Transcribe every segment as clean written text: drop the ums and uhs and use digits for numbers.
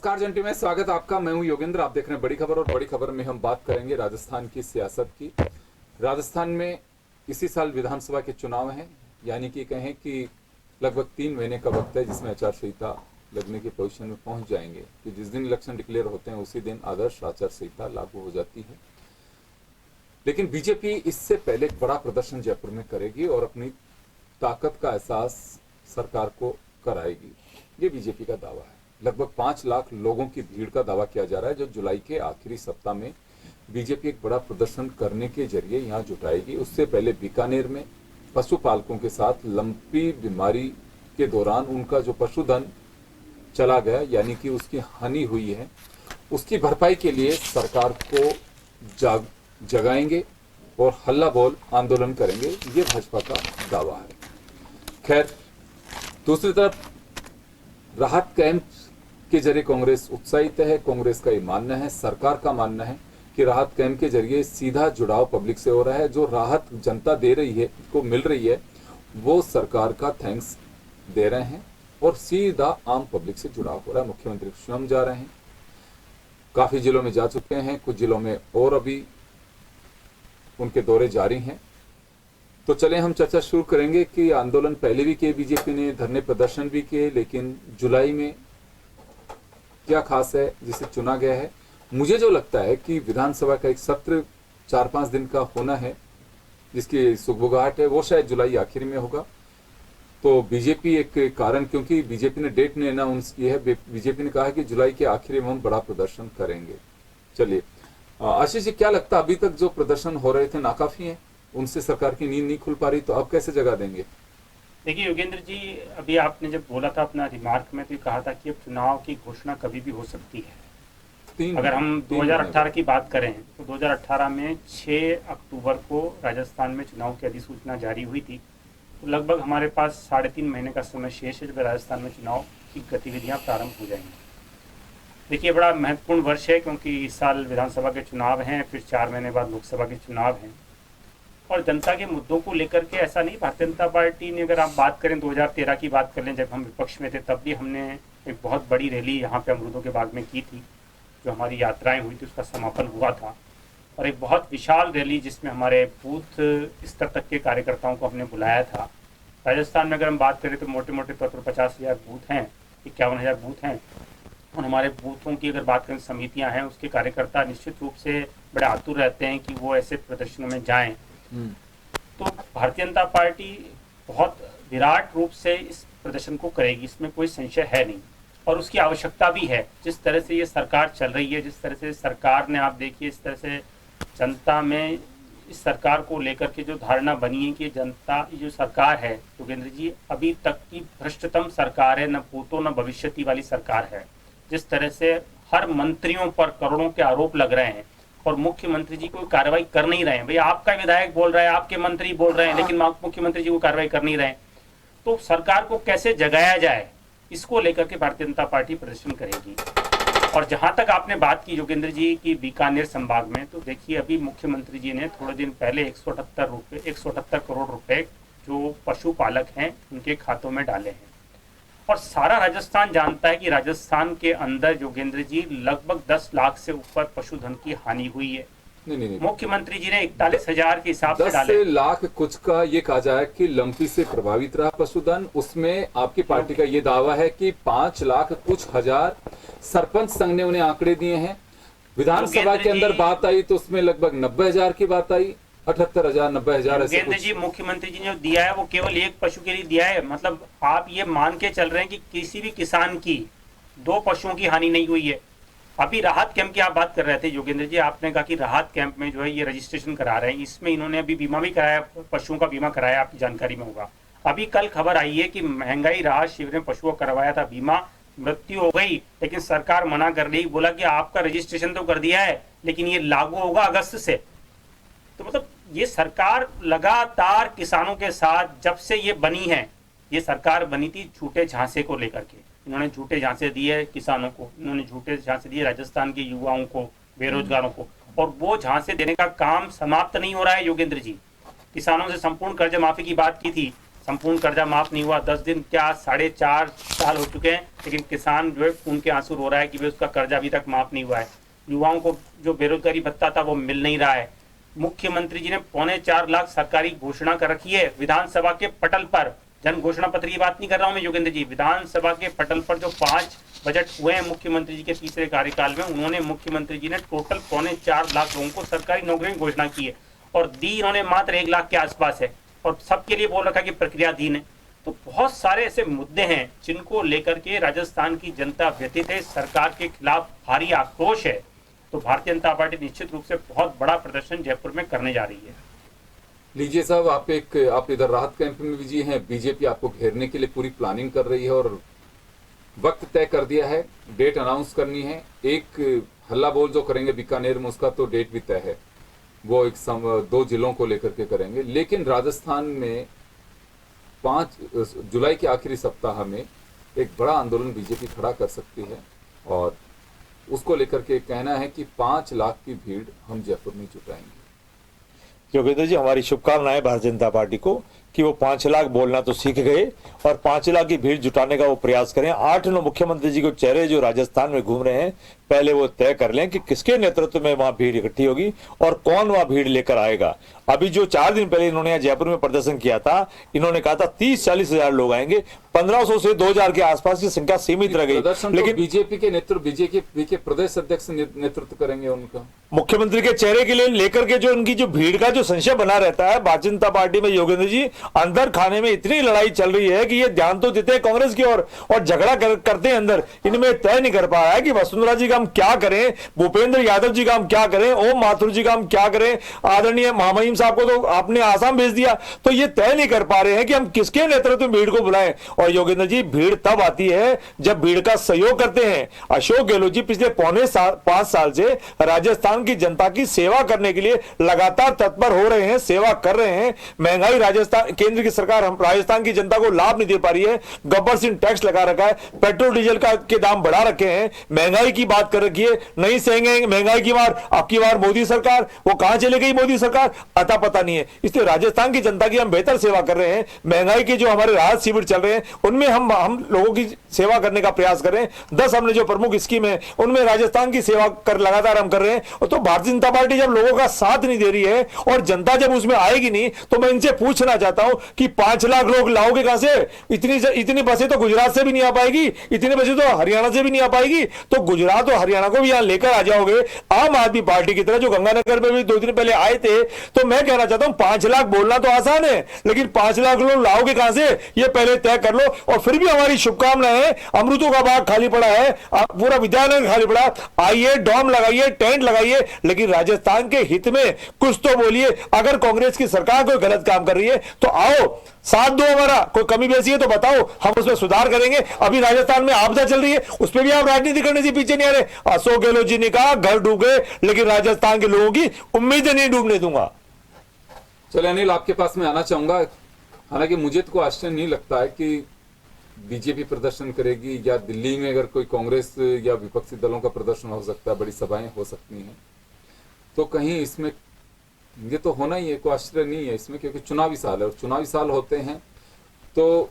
नमस्कार जंटी में स्वागत आपका। मैं हूं योगेंद्र। आप देख रहे हैं बड़ी खबर, और बड़ी खबर में हम बात करेंगे राजस्थान की सियासत की। राजस्थान में इसी साल विधानसभा के चुनाव हैं, यानी कि कहें कि लगभग 3 महीने का वक्त है जिसमें आचार संहिता लगने की पोजीशन में पहुंच जाएंगे कि जिस दिन इलेक्शन डिक्लेयर होते हैं उसी दिन आदर्श आचार संहिता लागू हो जाती है। लेकिन बीजेपी इससे पहले एक बड़ा प्रदर्शन जयपुर में करेगी और अपनी ताकत का एहसास सरकार को कराएगी। ये बीजेपी का दावा है। लगभग 5 लाख लोगों की भीड़ का दावा किया जा रहा है जो जुलाई के आखिरी सप्ताह में बीजेपी एक बड़ा प्रदर्शन करने के जरिए यहां जुटाएगी। उससे पहले बीकानेर में पशुपालकों के साथ लंपी बीमारी के दौरान उनका जो पशुधन चला गया, यानी कि उसकी हानि हुई है, उसकी भरपाई के लिए सरकार को जगाएंगे और हल्ला बोल आंदोलन करेंगे। ये भाजपा का दावा है। खैर, दूसरी तरफ राहत कैंप के जरिए कांग्रेस उत्साहित है। कांग्रेस का ये मानना है, सरकार का मानना है कि राहत कैंप के जरिए सीधा जुड़ाव पब्लिक से हो रहा है। जो राहत जनता दे रही है, को मिल रही है, वो सरकार का थैंक्स दे रहे हैं और सीधा आम पब्लिक से जुड़ाव हो रहा है। मुख्यमंत्री स्वयं जा रहे हैं, काफी जिलों में जा चुके हैं, कुछ जिलों में और अभी उनके दौरे जारी हैं। तो चले हम चर्चा शुरू करेंगे कि आंदोलन पहले भी किए बीजेपी ने, धरने प्रदर्शन भी किए, लेकिन जुलाई में क्या खास है जिसे चुना गया है। मुझे जो लगता है कि विधानसभा का एक सत्र 4-5 दिन का होना है जिसकी सुगबुगाहट है, वो शायद जुलाई आखिर में होगा। तो बीजेपी एक कारण, क्योंकि बीजेपी ने डेट ने अनाउंस की है, बीजेपी ने कहा है कि जुलाई के आखिर में हम बड़ा प्रदर्शन करेंगे। चलिए आशीष जी, क्या लगता है अभी तक जो प्रदर्शन हो रहे थे नाकाफी है? उनसे सरकार की नींद नहीं खुल पा रही, तो अब कैसे जगा देंगे? देखिए योगेंद्र जी, अभी आपने जब बोला था अपना रिमार्क में, तो कहा था कि अब चुनाव की घोषणा कभी भी हो सकती है। अगर हम 2018 की बात करें तो 2018 में 6 अक्टूबर को राजस्थान में चुनाव की अधिसूचना जारी हुई थी। तो लगभग हमारे पास 3.5 महीने का समय शेष है जब राजस्थान में चुनाव की गतिविधियां प्रारंभ हो जाएंगी। देखिए, बड़ा महत्वपूर्ण वर्ष है क्योंकि इस साल विधानसभा के चुनाव हैं, फिर 4 महीने बाद लोकसभा के चुनाव हैं। और जनता के मुद्दों को लेकर के ऐसा नहीं, भारतीय जनता पार्टी ने, अगर आप बात करें 2013 की बात कर लें, जब हम विपक्ष में थे, तब भी हमने एक बहुत बड़ी रैली यहाँ पे अमरूदों के बाग में की थी। जो हमारी यात्राएं हुई थी उसका समापन हुआ था, और एक बहुत विशाल रैली जिसमें हमारे बूथ स्तर तक के कार्यकर्ताओं को हमने बुलाया था। राजस्थान में अगर हम बात करें तो मोटे मोटे तौर पर 50,000 बूथ हैं, 51,000 बूथ हैं, और हमारे बूथों की अगर बात करें, समितियां हैं, उसके कार्यकर्ता निश्चित रूप से बड़े आतुर रहते हैं कि वो ऐसे प्रदर्शनों में जाएं। तो भारतीय जनता पार्टी बहुत विराट रूप से इस प्रदर्शन को करेगी, इसमें कोई संशय है नहीं, और उसकी आवश्यकता भी है। जिस तरह से ये सरकार चल रही है, जिस तरह से सरकार ने, आप देखिए, इस तरह से जनता में इस सरकार को लेकर के जो धारणा बनी है कि जनता, ये जो सरकार है योगेंद्र जी, अभी तक की भ्रष्टतम सरकार है, न भूतो न भविष्यति वाली सरकार है। जिस तरह से हर मंत्रियों पर करोड़ों के आरोप लग रहे हैं और मुख्यमंत्री जी कोई कार्रवाई कर नहीं रहे हैं। भैया, आपका विधायक बोल रहा है, आपके मंत्री बोल रहे हैं, लेकिन मुख्यमंत्री जी को कार्रवाई कर नहीं रहे हैं। तो सरकार को कैसे जगाया जाए, इसको लेकर के भारतीय जनता पार्टी प्रदर्शन करेगी। और जहां तक आपने बात की योगेंद्र जी की बीकानेर संभाग में, तो देखिए, अभी मुख्यमंत्री जी ने थोड़े दिन पहले 178 करोड़ रुपए जो पशुपालक हैं उनके खातों में डाले हैं। और सारा राजस्थान जानता है कि राजस्थान के अंदर योगेंद्र जी लगभग 10 लाख से ऊपर पशुधन की हानि हुई है। नहीं। मुख्यमंत्री जी ने 41,000 के हिसाब से डाले। 10 लाख कुछ का ये कहा जाए कि लंपी से प्रभावित रहा पशुधन। उसमें आपकी पार्टी का ये दावा है कि 5 लाख कुछ हजार सरपंच संघ ने उन्हें आंकड़े दिए हैं। विधानसभा के अंदर बात आई तो उसमें लगभग 90,000 की बात आई, 78,000, 90,000 ऐसे कुछ। जी, मुख्यमंत्री जी ने जो दिया है वो केवल एक पशु के लिए दिया है। मतलब आप ये मान के चल रहे हैं कि किसी भी किसान की 2 पशुओं की हानि नहीं हुई है। अभी राहत कैंप की आप बात कर रहे थे योगेंद्र जी, आपने कहा कि राहत कैंप में जो है ये रजिस्ट्रेशन करा रहे हैं, इसमें इन्होंने अभी बीमा भी कराया, पशुओं का बीमा कराया, आपकी जानकारी में होगा। अभी कल खबर आई है कि महंगाई राहत शिविर में पशुओं का करवाया था बीमा, मृत्यु हो गई, लेकिन सरकार मना कर रही, बोला कि आपका रजिस्ट्रेशन तो कर दिया है लेकिन ये लागू होगा अगस्त से। तो मतलब ये सरकार लगातार किसानों के साथ, जब से ये बनी है, ये सरकार बनी थी झूठे झांसे को लेकर के। इन्होंने झूठे झांसे दिए किसानों को, इन्होंने झूठे झांसे दिए राजस्थान के युवाओं को, बेरोजगारों को, और वो झांसे देने का काम समाप्त नहीं हो रहा है योगेंद्र जी। किसानों से संपूर्ण कर्ज माफी की बात की थी, संपूर्ण कर्जा माफ नहीं हुआ। 10 दिन क्या 4.5 साल हो चुके हैं, लेकिन किसान जो है खून के आंसू रो रहा है कि भाई उसका कर्जा अभी तक माफ नहीं हुआ है। युवाओं को जो बेरोजगारी भत्ता था वो मिल नहीं रहा है। मुख्यमंत्री जी ने 4.25 लाख सरकारी घोषणा कर रखी है विधानसभा के पटल पर। जन घोषणा पत्र की बात नहीं कर रहा हूं मैं योगेंद्र जी, विधानसभा के पटल पर जो 5 बजट हुए हैं मुख्यमंत्री जी के तीसरे कार्यकाल में, उन्होंने मुख्यमंत्री जी ने टोटल 4.25 लाख लोगों को सरकारी नौकरी की घोषणा की है और दी इन्होंने मात्र 1 लाख के आसपास है और सबके लिए बोल रखा कि प्रक्रियाधीन है। तो बहुत सारे ऐसे मुद्दे हैं जिनको लेकर के राजस्थान की जनता व्यथित है, सरकार के खिलाफ भारी आक्रोश है। तो भारतीय जनता पार्टी निश्चित रूप से बहुत बड़ा प्रदर्शन जयपुर में करने जा रही है। लीजिए साहब, आप इधर राहत कैंप में बिजी हैं, बीजेपी आपको घेरने के लिए पूरी प्लानिंग कर रही है और वक्त तय कर दिया है, डेट अनाउंस करनी है। एक हल्ला बोल जो करेंगे बीकानेर में, उसका तो डेट भी तय है, वो 2 जिलों को लेकर के करेंगे। लेकिन राजस्थान में 5 जुलाई के आखिरी सप्ताह में एक बड़ा आंदोलन बीजेपी खड़ा कर सकती है और उसको लेकर के कहना है कि 5 लाख की भीड़ हम जयपुर में जुटाएंगे। योगेंद्र जी, हमारी शुभकामनाएं भारतीय जनता पार्टी को कि वो 5 लाख बोलना तो सीख गए और 5 लाख की भीड़ जुटाने का वो प्रयास करें। 8-9 मुख्यमंत्री जी के चेहरे जो राजस्थान में घूम रहे हैं, पहले वो तय कर लें कि किसके नेतृत्व में वहां भीड़ इकट्ठी होगी और कौन वहां भीड़ लेकर आएगा। अभी जो 4 दिन पहले इन्होंने यहाँ जयपुर में प्रदर्शन किया था, इन्होंने कहा था 30-40 हजार लोग आएंगे, 1500 से 2000 के आसपास की संख्या सीमित रह गई। लेकिन बीजेपी के नेतृत्व, बीजेपी के प्रदेश अध्यक्ष नेतृत्व करेंगे उनका। मुख्यमंत्री के चेहरे के लिए लेकर के जो उनकी जो भीड़ का जो संशय बना रहता है भारतीय जनता पार्टी में, योगेंद्र जी, अंदर खाने में इतनी लड़ाई चल रही है कि ये ध्यान तो देते हैं कांग्रेस की ओर और झगड़ा करते हैं अंदर। इनमें तय नहीं कर पा रहा है कि वसुंधरा जी का हम क्या करें, भूपेंद्र यादव जी का हम क्या करें, ओम माथुर जी का हम क्या करें, आदरणीय महामहिम साहब को तो आपने आसाम भेज दिया। तो ये तय नहीं कर पा रहे हैं कि हम किसके नेतृत्व में भीड़ को बुलाएं। और योगेंद्र जी, भीड़ तब आती है जब भीड़ का सहयोग करते हैं। अशोक गहलोत जी पिछले 5 साल से राजस्थान की जनता की सेवा करने के लिए लगातार तत्पर हो रहे हैं, सेवा कर रहे हैं। महंगाई राजस्थान, केंद्र की सरकार हम राजस्थान की जनता को लाभ नहीं दे पा रही है। गब्बर सिंह टैक्स लगा रखा है, पेट्रोल डीजल के दाम बढ़ा रखे हैं, महंगाई की बात कर रखी है, नहीं सहेंगे महंगाई की मार। अब की बार मोदी सरकार, वो कहां चले गई मोदी सरकार, अता पता नहीं है। इसलिए राजस्थान की जनता की हम बेहतर सेवा कर रहे हैं। महंगाई के जो हमारे राहत शिविर चल रहे हैं उनमें हम लोगों की सेवा करने का प्रयास कर रहे हैं। 10 हमने जो प्रमुख स्कीम है उनमें राजस्थान की सेवा कर लगातार हम कर रहे हैं। तो भारतीय जनता पार्टी जब लोगों का साथ नहीं दे रही है और जनता जब उसमें आएगी नहीं, तो मैं इनसे पूछना चाहता हूं कि 5 लाख लोग लाओगे कहां से? इतनी बसें तो गुजरात से भी नहीं आ पाएगी, इतनी बसें तो हरियाणा से भी नहीं आ पाएगी। तो गुजरात और हरियाणा को भी यहां लेकर आ जाओगे आम आदमी पार्टी की तरह, जो गंगानगर में भी 2 दिन पहले आए थे। तो मैं कहना चाहता हूं 5 लाख बोलना तो आसान है, लेकिन 5 लाख लोग लाओगे कहां से, ये पहले तय कर लो। और फिर भी हमारी शुभकामनाएं है, अमृतों का बाग खाली पड़ा है, पूरा विद्यानगर खाली पड़ा, आइए, डॉम लगाइए, टेंट लगाइए, लेकिन राजस्थान के हित में कुछ तो बोलिए। अगर कांग्रेस की सरकार कोई गलत काम कर रही है तो आओ साथ दो, हमारा कोई कमी बेसी है तो बताओ, हम उसमें सुधार करेंगे। अभी राजस्थान में आपदा चल रही है, उस पर भी आप राजनीति करने से पीछे नहीं आ रहे। अशोक गहलोत जी ने कहा घर डूब गए, लेकिन राजस्थान के लोगों की उम्मीदें नहीं डूबने दूंगा। चलिए अनिल, आपके पास मैं आना चाहूंगा। हालांकि मुझे तो कोई आश्चर्य नहीं लगता है कि बीजेपी प्रदर्शन करेगी या दिल्ली में अगर कोई कांग्रेस या विपक्षी दलों का प्रदर्शन हो सकता है, बड़ी सभाएं हो सकती हैं, तो कहीं इसमें ये तो होना ही है, कोई आश्चर्य नहीं है इसमें, क्योंकि चुनावी साल है और चुनावी साल होते हैं तो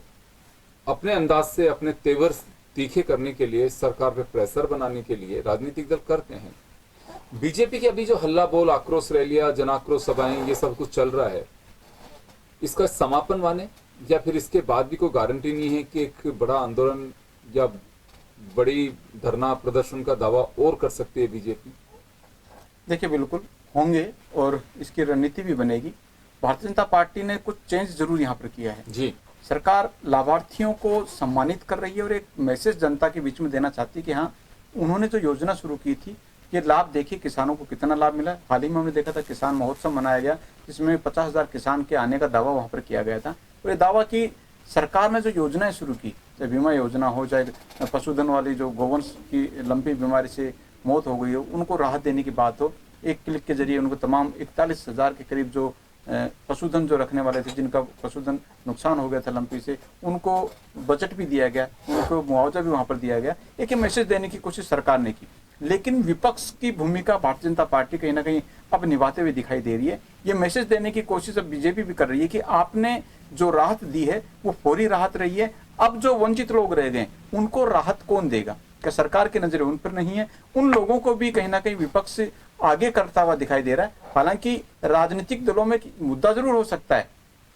अपने अंदाज से अपने तेवर तीखे करने के लिए, सरकार पे प्रेशर बनाने के लिए राजनीतिक दल करते हैं। बीजेपी की अभी जो हल्ला बोल, आक्रोश रैलियां, जन आक्रोश सभाएं, ये सब कुछ चल रहा है, इसका समापन माने या फिर इसके बाद भी कोई गारंटी नहीं है कि एक बड़ा आंदोलन या बड़ी धरना प्रदर्शन का दावा और कर सकती है बीजेपी? देखिए, बिल्कुल होंगे और इसकी रणनीति भी बनेगी। भारतीय जनता पार्टी ने कुछ चेंज जरूर यहाँ पर किया है जी। सरकार लाभार्थियों को सम्मानित कर रही है और एक मैसेज जनता के बीच में देना चाहती है कि हाँ, उन्होंने जो योजना शुरू की थी, ये लाभ देखिए किसानों को कितना लाभ मिला। हाल ही में हमने देखा था किसान महोत्सव मनाया गया, जिसमें 50,000 किसान के आने का दावा वहाँ पर किया गया था। और ये दावा की सरकार ने जो योजनाएं शुरू की, चाहे बीमा योजना हो, चाहे पशुधन वाली जो गोवंश की लंबी बीमारी से मौत हो गई हो, उनको राहत देने की बात हो, एक क्लिक के जरिए उनको तमाम 41,000 के करीब जो पशुधन जो रखने वाले थे, जिनका पशुधन नुकसान हो गया था लंपी से, उनको बजट भी दिया गया, उनको मुआवजा भी वहाँ पर दिया गया। एक मैसेज देने की कोशिश सरकार ने की। लेकिन विपक्ष की भूमिका भारतीय जनता पार्टी कहीं ना कहीं अब निभाते हुए दिखाई दे रही है। ये मैसेज देने की कोशिश अब बीजेपी भी कर रही है कि आपने जो राहत दी है वो फौरी राहत रही है, अब जो वंचित लोग रह गए उनको राहत कौन देगा? क्या सरकार की नजरें उन पर नहीं है? उन लोगों को भी कहीं ना कहीं विपक्ष आगे करता हुआ दिखाई दे रहा है। हालांकि राजनीतिक दलों में मुद्दा जरूर हो सकता है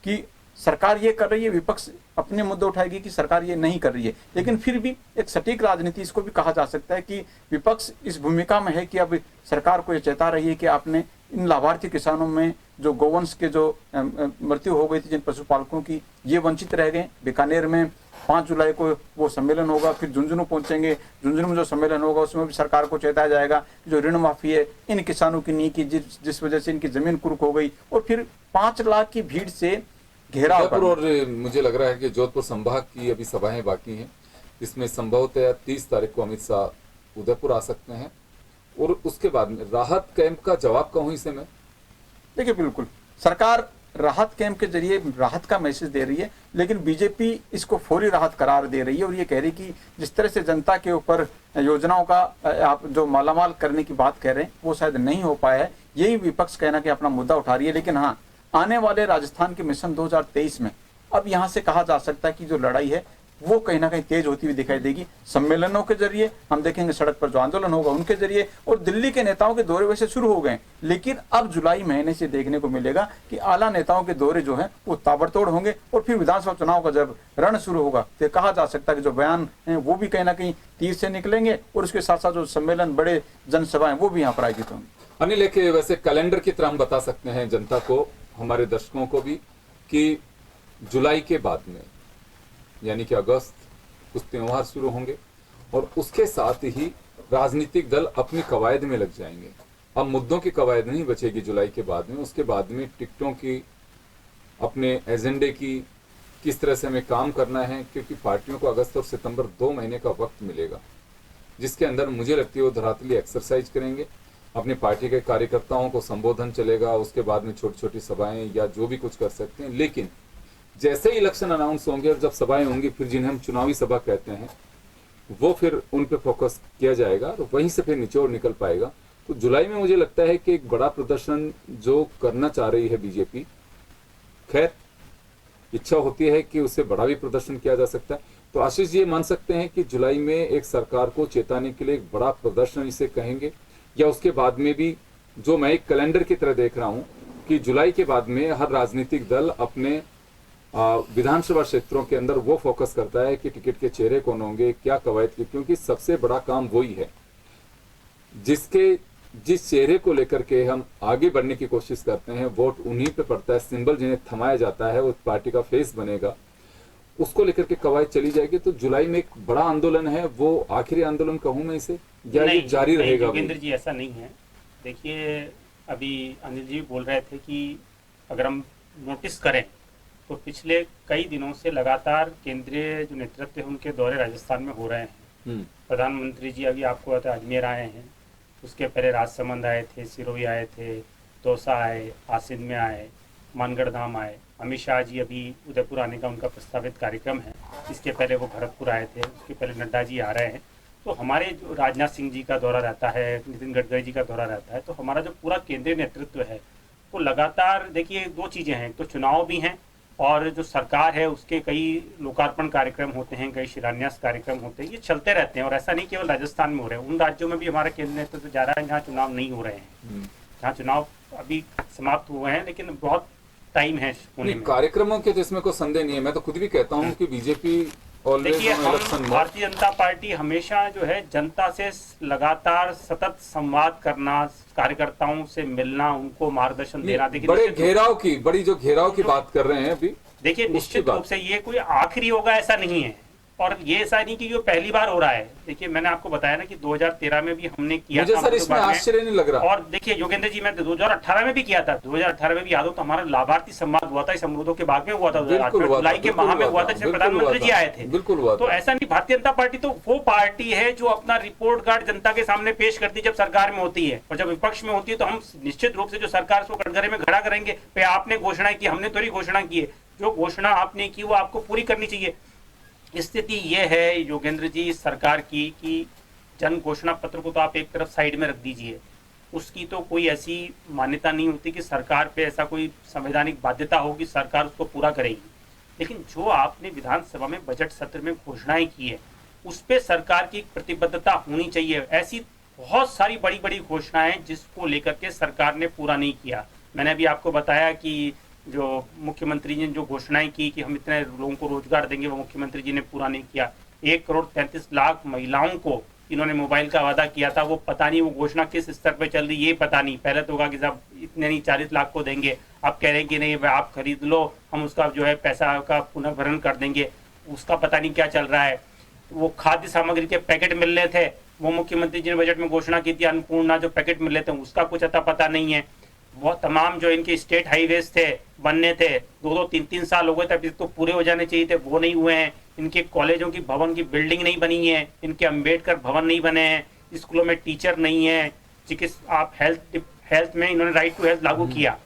कि सरकार ये कर रही है, विपक्ष अपने मुद्दे उठाएगी कि सरकार ये नहीं कर रही है, लेकिन फिर भी एक सटीक राजनीति इसको भी कहा जा सकता है कि विपक्ष इस भूमिका में है कि अब सरकार को ये चेता रही है कि आपने इन लाभार्थी किसानों में जो गौवंश के जो मृत्यु हो गई थी जिन पशुपालकों की, ये वंचित रह गए। बीकानेर में 5 जुलाई को वो सम्मेलन होगा, फिर झुंझुनू पहुंचेंगे, झुंझुनू में जो सम्मेलन होगा उसमें भी सरकार को चेताया जाएगा जो ऋण माफी है इन किसानों की नहीं की, जिस वजह से इनकी जमीन कुर्क हो गई, और फिर 5 लाख की भीड़ से घेराव। और मुझे लग रहा है कि जोधपुर संभाग की अभी सभाएं बाकी हैं, इसमें संभवतः 30 तारीख को अमित शाह उदयपुर आ सकते हैं, और उसके बाद में राहत कैंप का जवाब कहूं इसे मैं, देखिए बिल्कुल सरकार राहत कैंप के जरिए राहत का मैसेज दे रही है, लेकिन बीजेपी इसको फौरी राहत करार दे रही है और ये कह रही कि जिस तरह से जनता के ऊपर योजनाओं का आप जो मालामाल करने की बात कह रहे हैं वो शायद नहीं हो पाया है। यही विपक्ष कहना कि अपना मुद्दा उठा रही है। लेकिन हाँ, आने वाले राजस्थान के मिशन 2023 में अब यहाँ से कहा जा सकता है कि जो लड़ाई है वो कहीं ना कहीं तेज होती हुई दिखाई देगी। सम्मेलनों के जरिए हम देखेंगे, सड़क पर जो आंदोलन होगा उनके जरिए, और दिल्ली के नेताओं के दौरे वैसे शुरू हो गए, लेकिन अब जुलाई महीने से देखने को मिलेगा कि आला नेताओं के दौरे जो हैं वो ताबड़तोड़ होंगे, और फिर विधानसभा चुनाव का जब रण शुरू होगा तो कहा जा सकता है कि जो बयान है वो भी कहीं ना कहीं तीर से निकलेंगे, और उसके साथ साथ जो सम्मेलन, बड़े जनसभाएं वो भी यहाँ पर आयोजित होंगी। अनिल, एक वैसे कैलेंडर की तरह हम बता सकते हैं जनता को, हमारे दर्शकों को भी, कि जुलाई के बाद में यानी कि अगस्त कुछ त्योहार शुरू होंगे और उसके साथ ही राजनीतिक दल अपनी कवायद में लग जाएंगे। अब मुद्दों की कवायद नहीं बचेगी जुलाई के बाद में, उसके बाद में टिकटों की, अपने एजेंडे की, किस तरह से हमें काम करना है, क्योंकि पार्टियों को अगस्त और सितंबर 2 महीने का वक्त मिलेगा जिसके अंदर मुझे लगती है वो धरातली एक्सरसाइज करेंगे, अपनी पार्टी के कार्यकर्ताओं को संबोधन चलेगा, उसके बाद में छोटी छोटी सभाएं या जो भी कुछ कर सकते हैं। लेकिन जैसे ही इलेक्शन अनाउंस होंगे और जब सभाएं होंगी, फिर जिन्हें हम चुनावी सभा कहते हैं, वो फिर उन पे फोकस किया जाएगा और वहीं से फिर निचोड़ निकल पाएगा। तो जुलाई में मुझे लगता है कि एक बड़ा प्रदर्शन जो करना चाह रही है बीजेपी, खैर इच्छा होती है कि उससे बड़ा भी प्रदर्शन किया जा सकता है। तो आशीष, ये मान सकते हैं कि जुलाई में एक सरकार को चेताने के लिए एक बड़ा प्रदर्शन इसे कहेंगे, या उसके बाद में भी, जो मैं एक कैलेंडर की तरह देख रहा हूं कि जुलाई के बाद में हर राजनीतिक दल अपने विधानसभा क्षेत्रों के अंदर वो फोकस करता है कि टिकट के चेहरे कौन होंगे, क्या कवायद की, क्योंकि सबसे बड़ा काम वही है जिस चेहरे को लेकर के हम आगे बढ़ने की कोशिश करते हैं, वोट उन्हीं पे पड़ता है, सिंबल जिन्हें थमाया जाता है वो पार्टी का फेस बनेगा, उसको लेकर के कवायद चली जाएगी। तो जुलाई में एक बड़ा आंदोलन है, वो आखिरी आंदोलन कहूं मैं इसे, या ये जारी रहेगा? योगेंद्र जी, ऐसा नहीं है। देखिए, अभी अनिल जी बोल रहे थे कि अगर हम नोटिस करें तो पिछले कई दिनों से लगातार केंद्रीय जो नेतृत्व है उनके दौरे राजस्थान में हो रहे हैं। प्रधानमंत्री जी अभी आपको पता है अजमेर आए हैं, उसके पहले राजसमंद आए थे, सिरोही आए थे, दौसा आए, आसिंद में आए, मानगढ़ धाम आए। अमित शाह जी अभी उदयपुर आने का उनका प्रस्तावित कार्यक्रम है, इसके पहले वो भरतपुर आए थे, उसके पहले नड्डा जी आ रहे हैं। तो हमारे जो राजनाथ सिंह जी का दौरा रहता है, नितिन गडकरी जी का दौरा रहता है, तो हमारा जो पूरा केंद्रीय नेतृत्व है वो लगातार, देखिए 2 चीज़ें हैं, तो चुनाव भी हैं और जो सरकार है उसके कई लोकार्पण कार्यक्रम होते हैं, कई शिलान्यास कार्यक्रम होते हैं, ये चलते रहते हैं। और ऐसा नहीं केवल राजस्थान में हो रहे हैं, उन राज्यों में भी हमारा केंद्र नेतृत्व जा रहा है जहाँ चुनाव नहीं हो रहे हैं, जहाँ चुनाव अभी समाप्त हुए हैं, लेकिन बहुत टाइम है होने में। कार्यक्रमों के तो इसमें कोई संदेह नहीं है। मैं तो खुद भी कहता हूँ कि बीजेपी, देखिए, हम भारतीय जनता पार्टी हमेशा जो है जनता से लगातार सतत संवाद करना, कार्यकर्ताओं से मिलना, उनको मार्गदर्शन देना। देखिए, बड़ी जो घेराव की बात कर रहे हैं अभी, देखिए निश्चित रूप से ये कोई आखिरी होगा ऐसा नहीं है, और ये ऐसा नहीं कि ये पहली बार हो रहा है। देखिए, मैंने आपको बताया ना कि 2013 में भी हमने किया था, सर इसमें आश्चर्य नहीं लग रहा। और देखिए योगेंद्र जी, मैं 2018 में भी किया था, 2018 में भी याद हो तो हमारा लाभार्थी संवाद हुआ था, इस अमरूदों के बाग में हुआ था, जुलाई के माह में हुआ था, जिसमें प्रधानमंत्री जी आए थे। बिल्कुल हुआ। तो ऐसा नहीं, भारतीय जनता पार्टी तो वो पार्टी है जो अपना रिपोर्ट कार्ड जनता के सामने पेश करती है जब सरकार में होती है, और जब विपक्ष में होती है तो हम निश्चित रूप से जो सरकार को कटघरे में खड़ा करेंगे। आपने घोषणा की, हमने थोड़ी घोषणा की है, जो घोषणा आपने की वो आपको पूरी करनी चाहिए। स्थिति यह है योगेंद्र जी सरकार की कि जन घोषणा पत्र को तो आप एक तरफ साइड में रख दीजिए, उसकी तो कोई ऐसी मान्यता नहीं होती कि सरकार पे ऐसा कोई संवैधानिक बाध्यता हो कि सरकार उसको पूरा करेगी। लेकिन जो आपने विधानसभा में बजट सत्र में घोषणाएं की है, उस पे सरकार की प्रतिबद्धता होनी चाहिए। ऐसी बहुत सारी बड़ी बड़ी घोषणाएं जिसको लेकर के सरकार ने पूरा नहीं किया। मैंने अभी आपको बताया कि जो मुख्यमंत्री जी ने जो घोषणाएं की कि हम इतने लोगों को रोजगार देंगे, वो मुख्यमंत्री जी ने पूरा नहीं किया। 1,33,00,000 महिलाओं को इन्होंने मोबाइल का वादा किया था, वो पता नहीं वो घोषणा किस स्तर पे चल रही है, ये पता नहीं। पहले तो कहा कि साहब इतने नहीं 40 लाख को देंगे, अब कह रहे हैं कि नहीं आप खरीद लो, हम उसका जो है पैसा का पुनर्भरण कर देंगे, उसका पता नहीं क्या चल रहा है। वो खाद्य सामग्री के पैकेट मिल रहे थे, वो मुख्यमंत्री जी ने बजट में घोषणा की थी, अन्नपूर्णा जो पैकेट मिल रहे थे उसका कुछ अता पता नहीं है। वो तमाम जो इनके स्टेट हाईवेज थे, बनने थे, 2-2, 3-3 साल हो गए थे, अभी तो पूरे हो जाने चाहिए थे, वो नहीं हुए हैं। इनके कॉलेजों की भवन की बिल्डिंग नहीं बनी है, इनके अंबेडकर भवन नहीं बने हैं, स्कूलों में टीचर नहीं है, चिकित्सा आप हेल्थ में इन्होंने राइट टू हेल्थ लागू किया।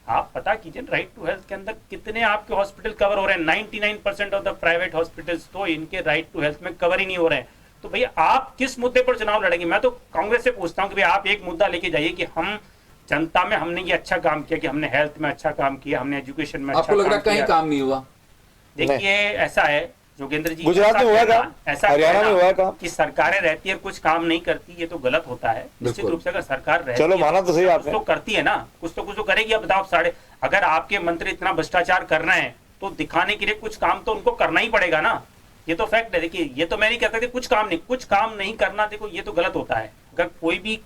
आप पता कीजिए राइट टू हेल्थ के अंदर कितने आपके हॉस्पिटल कवर हो रहे हैं। 99% ऑफ द प्राइवेट हॉस्पिटल्स तो इनके राइट टू हेल्थ में कवर ही नहीं हो रहे हैं। तो भैया आप किस मुद्दे पर चुनाव लड़ेंगे? मैं तो कांग्रेस से पूछता हूँ कि भाई आप एक मुद्दा लेके जाइए कि हम जनता में हमने ये अच्छा काम किया, कि हमने हेल्थ में अच्छा काम किया, हमने एजुकेशन में अच्छा आपको लग रहा है कहीं काम नहीं हुआ? देखिए ऐसा है योगेंद्र जी, गुजरात में हुआ काम, ऐसा हरियाणा में हुआ काम कि सरकारें रहती है कुछ काम नहीं करती, ये तो गलत होता है। निश्चित रूप से अगर सरकार रहती चलो माना तो सही है आपने, तो करती है ना, कुछ तो करेगी। अब बताओ अगर आपके मंत्री इतना भ्रष्टाचार कर रहे हैं तो दिखाने के लिए कुछ काम तो उनको करना ही पड़ेगा ना, ये तो फैक्ट है। देखिए ये तो मैं नहीं कहता कि कुछ काम नहीं करना, देखो ये तो गलत होता है। अगर कोई भी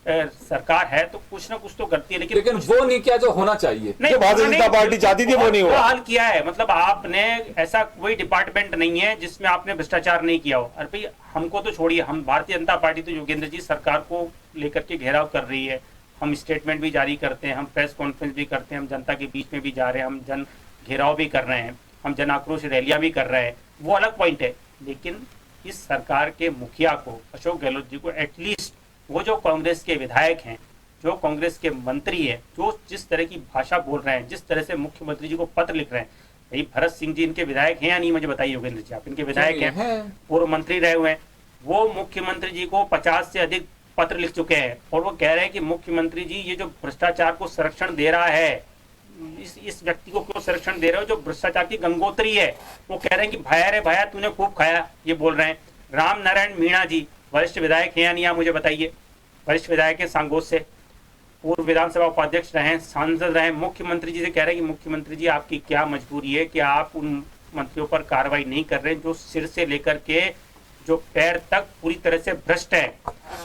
सरकार है तो कुछ ना कुछ तो करती है, लेकिन वो नहीं किया जो होना चाहिए, जो भारतीय जनता पार्टी चाहती थी वो नहीं हुआ। हाल किया है, मतलब आपने ऐसा कोई डिपार्टमेंट नहीं है जिसमें आपने भ्रष्टाचार नहीं किया हो। अरे भाई हमको तो छोड़िए, हम भारतीय जनता पार्टी तो योगेंद्र जी सरकार को लेकर के घेराव कर रही है, हम स्टेटमेंट भी जारी करते हैं, हम प्रेस कॉन्फ्रेंस भी करते हैं, हम जनता के बीच में भी जा रहे हैं, हम जन घेराव भी कर रहे हैं, हम जन आक्रोश रैलियां भी कर रहे हैं, वो अलग पॉइंट है। लेकिन इस सरकार के मुखिया को, अशोक गहलोत जी को, एटलीस्ट वो जो कांग्रेस के विधायक हैं, जो कांग्रेस के मंत्री है, जो जिस तरह की भाषा बोल रहे हैं, जिस तरह से मुख्यमंत्री जी को पत्र लिख रहे हैं, भाई भरत सिंह जी इनके विधायक हैं या नहीं मुझे बताइए योगेंद्र जी, आप इनके विधायक हैं, पूर्व मंत्री रहे हुए हैं, वो मुख्यमंत्री जी को 50 से अधिक पत्र लिख चुके हैं और वो कह रहे हैं कि मुख्यमंत्री जी ये जो भ्रष्टाचार को संरक्षण दे रहा है, इस व्यक्ति को क्यों संरक्षण दे रहे हो जो भ्रष्टाचार की गंगोत्री है। वो कह रहे हैं कि भाया रे भाया तूने खूब खाया, ये बोल रहे हैं। राम नारायण मीणा जी वरिष्ठ विधायक हैं या नहीं, मुझे बताइए, वरिष्ठ विधायक है सांगोस से, पूर्व विधानसभा उपाध्यक्ष रहे, सांसद रहे, मुख्यमंत्री जी से कह रहे हैं कि मुख्यमंत्री जी आपकी क्या मजबूरी है कि आप उन मंत्रियों पर कार्रवाई नहीं कर रहे जो सिर से लेकर के जो पैर तक पूरी तरह से भ्रष्ट है।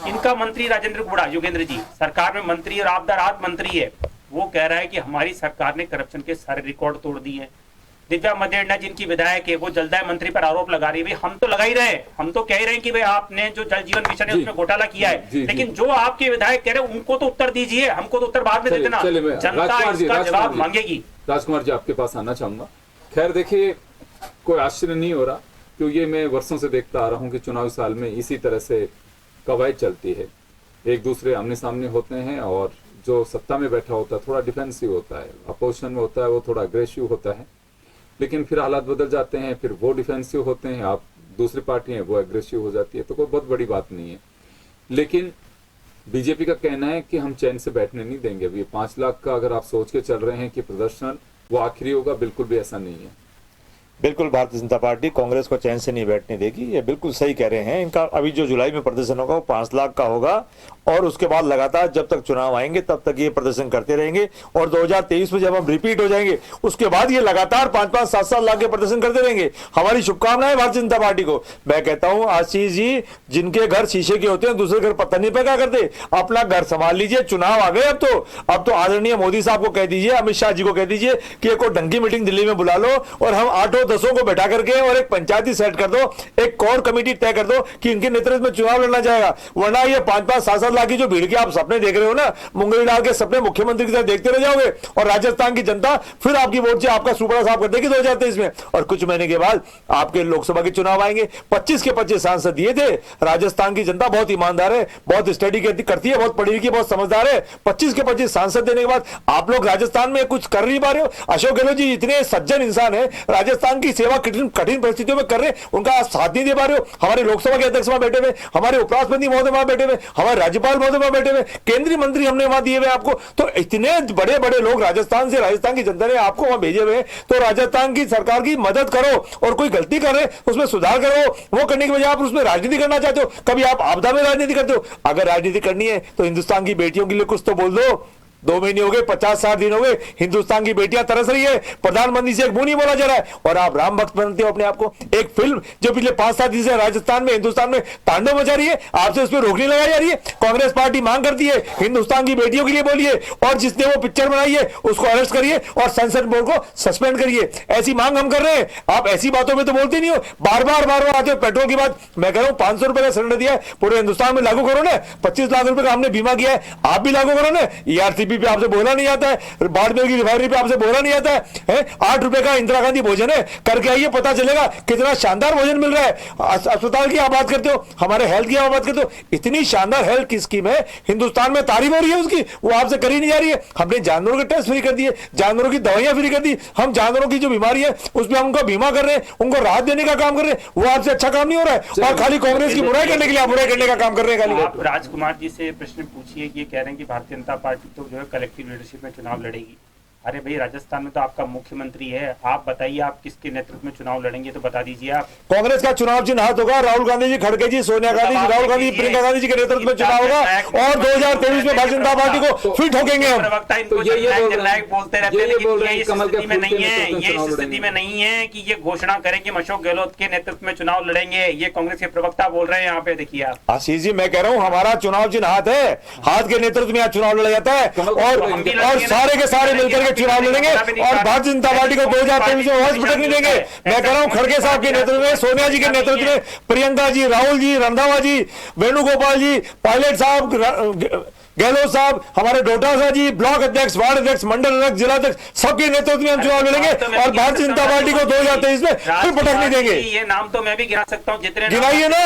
इनका मंत्री राजेंद्र गुड़ा, योगेंद्र जी सरकार में मंत्री और आपदा राहत मंत्री है, वो कह रहा है कि हमारी सरकार ने करप्शन के सारे रिकॉर्ड तोड़ दिए हैं। दिव्या मदेरणा जिनकी विधायक है, वो जलदाय मंत्री पर आरोप लगा रही है। भाई हम तो लगा ही रहे, हम तो कह रहे हैं कि भाई आपने जो जल जीवन मिशन है उसमें घोटाला किया है, लेकिन जो आपके विधायक कह रहे हैं उनको तो उत्तर दीजिए, हमको तो उत्तर बाद में दे देना, जनता इसका जवाब मांगेगी। राजकुमार जी आपके पास आना चाहूंगा। खैर देखिए, कोई आश्चर्य नहीं हो रहा, क्योंकि ये मैं वर्षों से देखता आ रहा हूँ कि चुनावी साल में इसी तरह से कवायद चलती है, एक दूसरे आमने सामने होते हैं और जो सत्ता में बैठा होता है थोड़ा डिफेंसिव होता है, अपोजिशन में होता है वो थोड़ा अग्रेसिव होता है, लेकिन फिर हालात बदल जाते हैं, फिर वो डिफेंसिव होते हैं, आप दूसरी पार्टी है वो एग्रेसिव हो जाती है, तो कोई बहुत बड़ी बात नहीं है। लेकिन बीजेपी का कहना है कि हम चैन से बैठने नहीं देंगे। अभी 5 लाख का अगर आप सोच के चल रहे हैं कि प्रदर्शन वो आखिरी होगा, बिल्कुल भी ऐसा नहीं है। बिल्कुल भारतीय जनता पार्टी कांग्रेस को चैन से नहीं बैठने देगी, ये बिल्कुल सही कह रहे हैं। इनका अभी जो जुलाई में प्रदर्शन होगा वो 5 लाख का होगा और उसके बाद लगातार जब तक चुनाव आएंगे तब तक ये प्रदर्शन करते रहेंगे और 2023 में जब हम रिपीट हो जाएंगे उसके बाद ये लगातार 5-5, 7-7 लाख के प्रदर्शन करते रहेंगे। हमारी शुभकामनाएं भारतीय जनता पार्टी को। मैं कहता हूं आशीष जी, जिनके घर शीशे के होते हैं दूसरे घर पत्थर नहीं फेंका करते, अपना घर संभाल लीजिए। चुनाव आ गए, अब तो आदरणीय मोदी साहब को कह दीजिए, अमित शाह जी को कह दीजिए कि एक ढंग की मीटिंग दिल्ली में बुला लो और हम 8-10 को बैठा करके और एक पंचायती सेट कर दो, एक कोर कमेटी तय कर दो कि इनके नेतृत्व में चुनाव लड़ना जाएगा। वरना ये 5-5, 7-7 लाख की जो भीड़ के आप सपने देख रहे हो ना, मुंगली डाल के सपने मुख्यमंत्री की तरह देखते रह जाओगे और राजस्थान की जनता फिर आपकी वोट से आपका सुपड़ा साफ कर देगी 2023 में। और कुछ महीने के बाद आपके लोकसभा के चुनाव आएंगे। 25 के 25 सांसद दिए थे। राजस्थान की जनता बहुत ईमानदार है, बहुत स्टडी करती है, बहुत पढ़ी लिखी, बहुत समझदार है। 25 के 25 सांसद देने के बाद आप लोग राजस्थान में कुछ कर नहीं पा रहे हो। अशोक गहलोत जी इतने सज्जन इंसान है, राजस्थान राजस्थान की सेवा कठिन परिस्थितियों में कर रहे हैं, उनका आप साथ नहीं दे पा रहे हो। हमारे लोकसभा के अध्यक्ष वहां बैठे हुए, हमारे उपराष्ट्रपति महोदय वहां बैठे हुए, हमारे राज्यपाल महोदय वहां बैठे हुए, केंद्रीय मंत्री हमने वहां दिए हुए आपको। तो इतने बड़े बड़े लोग राजस्थान से, राजस्थान की जनता ने आपको वहां भेजे हुए, तो राजस्थान की सरकार की मदद करो, और कोई गलती कर रहे उसमें सुधार करो। वो करने की बजाय आप उसमें राजनीति करना चाहते हो। कभी आप आपदा में राजनीति करते हो। अगर राजनीति करनी है तो हिंदुस्तान की बेटियों के लिए कुछ तो बोल दो। 2 महीने हो गए, 50-60 दिन हो गए, हिंदुस्तान की बेटियां तरस रही है, प्रधानमंत्री से एक मुंह नहीं बोला जा रहा है, और आप राम भक्त बनते हो अपने आप को। एक फिल्म जो पिछले 5-7 दिन से राजस्थान में, हिंदुस्तान में तांडव मचा रही है, आपसे उस पर रोकनी लगाई जा रही है। कांग्रेस पार्टी मांग करती है हिंदुस्तान की बेटियों के लिए बोलिए, और जिसने वो पिक्चर बनाई है उसको अरेस्ट करिए और संसद बोर्ड को सस्पेंड करिए। ऐसी मांग हम कर रहे हैं। आप ऐसी बातों में तो बोलते नहीं हो, बार बार आते हो। पेट्रोल की बात मैं कह रहा हूं, 500 रुपए का सिलेंडर दिया है, पूरे हिंदुस्तान में लागू करो ना। 25 लाख रुपए का हमने बीमा किया है, आप भी लागू करो ना। ERCP पे आपसे बोला नहीं आता है, बाड़मेर की रिफाइनरी पे आपसे बोला नहीं आता है। 8 रुपए का इंदिरा गांधी भोजन है, करके आइए, पता चलेगा कितना शानदार भोजन मिल रहा है। अस्पताल की आप बात करते हो, हमारे हेल्थ की आप बात करते हो, इतनी शानदार हेल्थ की स्कीम है हिंदुस्तान में, तारीफ हो रही है उसकी, वो आपसे करी नहीं जा रही है। हमने जानवरों के टेस्ट फ्री कर दिए, जानवरों की दवाइयां फ्री कर दी, हम जानवरों की जो बीमारी है उसमें हम उनका बीमा कर रहे हैं, उनको राहत देने का काम कर रहे हैं। वो आपसे अच्छा काम नहीं हो रहा है, और खाली कांग्रेस की बुराई करने के लिए आप बुराई करने का काम कर रहे हैं खाली। आप राजकुमार जी से प्रश्न पूछिए, ये कह रहे हैं कि भारतीय जनता पार्टी तो जो है कलेक्टिव लीडरशिप में चुनाव लड़ेगी। अरे भाई, राजस्थान में तो आपका मुख्यमंत्री है, आप बताइए आप किसके नेतृत्व में चुनाव लड़ेंगे, तो बता दीजिए आप। कांग्रेस का चुनाव चिन्ह हाथ होगा, राहुल गांधी जी, खड़गे जी, सोनिया गांधी जी, राहुल गांधी, प्रियंका गांधी जी के नेतृत्व में चुनाव होगा, और 2023 में भारतीय जनता पार्टी को फिर ठोकेंगे हम। प्रवक्ता इनको बोलते रहते हैं, लेकिन ये इस स्थिति में नहीं है, ये इस स्थिति में नहीं है कि ये घोषणा करें कि अशोक गहलोत के नेतृत्व में चुनाव लड़ेंगे। ये कांग्रेस के प्रवक्ता बोल रहे हैं, यहाँ पे देखिए आप। आशीष जी, मैं कह रहा हूँ हमारा चुनाव चिन्ह हाथ है, हाथ के नेतृत्व में यहाँ चुनाव लड़ा जाता है, और सारे के सारे मिलकर के चुनाव लड़ेंगे, और भारतीय जनता पार्टी को 2023 में वोट भटकने देंगे। मैं कह रहा हूं, खड़गे साहब के नेतृत्व में, सोनिया जी के नेतृत्व में, प्रियंका जी, राहुल जी, रंधावा जी, वेणुगोपाल जी, पायलट साहब, गहलोत साहब, हमारे डोटासा जी, ब्लॉक अध्यक्ष, वार्ड अध्यक्ष, मंडल अध्यक्ष, जिला अध्यक्ष, सबके नेतृत्व में हम चुनाव लड़ेंगे, और भारतीय जनता पार्टी को 2023 में फिर भटकने देंगे। ये नाम तो मैं भी गिना सकता हूँ, जितने गिनाइए ना,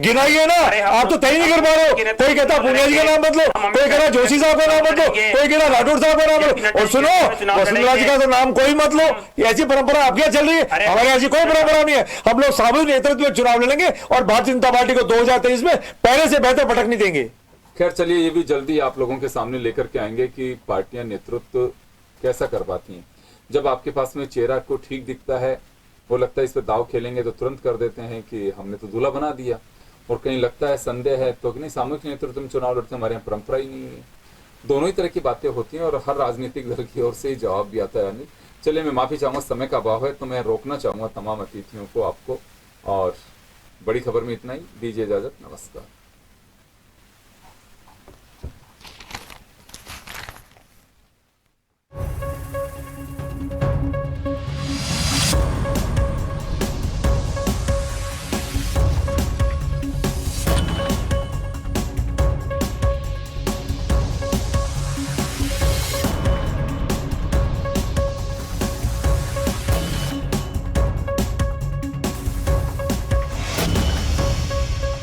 गिनाइए ना। आप तो तय नहीं कर पा रहे हो। कोई कहता पूनिया जी का नाम बदलो, कोई कह रहा जोशी साहब का नाम बदलो, कोई कह रहा राठौड़ साहब का नाम बदलो, और सुनो, वसुंधरा जी का तो नाम कोई मत लो। ऐसी परंपरा आपके यहाँ चल रही है, हमारे ऐसी कोई परंपरा नहीं है। हम लोग सामूहिक नेतृत्व में चुनाव लड़ेंगे, और भारतीय जनता पार्टी को 2023 में पहले से बेहतर भटक नहीं देंगे। खैर चलिए, ये भी जल्दी आप लोगों के सामने लेकर के आएंगे कि पार्टियां नेतृत्व कैसा कर पाती हैं। जब आपके पास में चेहरा को ठीक दिखता है, वो लगता है इस पर दाव खेलेंगे, तो तुरंत कर देते हैं कि हमने तो दूल्हा बना दिया, और कहीं लगता है संदेह है तो नहीं, सामूहिक नेतृत्व में चुनाव लड़ते, हमारे यहाँ परंपरा ही नहीं है। दोनों ही तरह की बातें होती हैं, और हर राजनीतिक दल की ओर से ही जवाब भी आता है। चलिए, मैं माफी चाहूंगा, समय का अभाव है, तो मैं रोकना चाहूंगा तमाम अतिथियों को, आपको, और बड़ी खबर में इतना ही। दीजिए इजाजत, नमस्कार।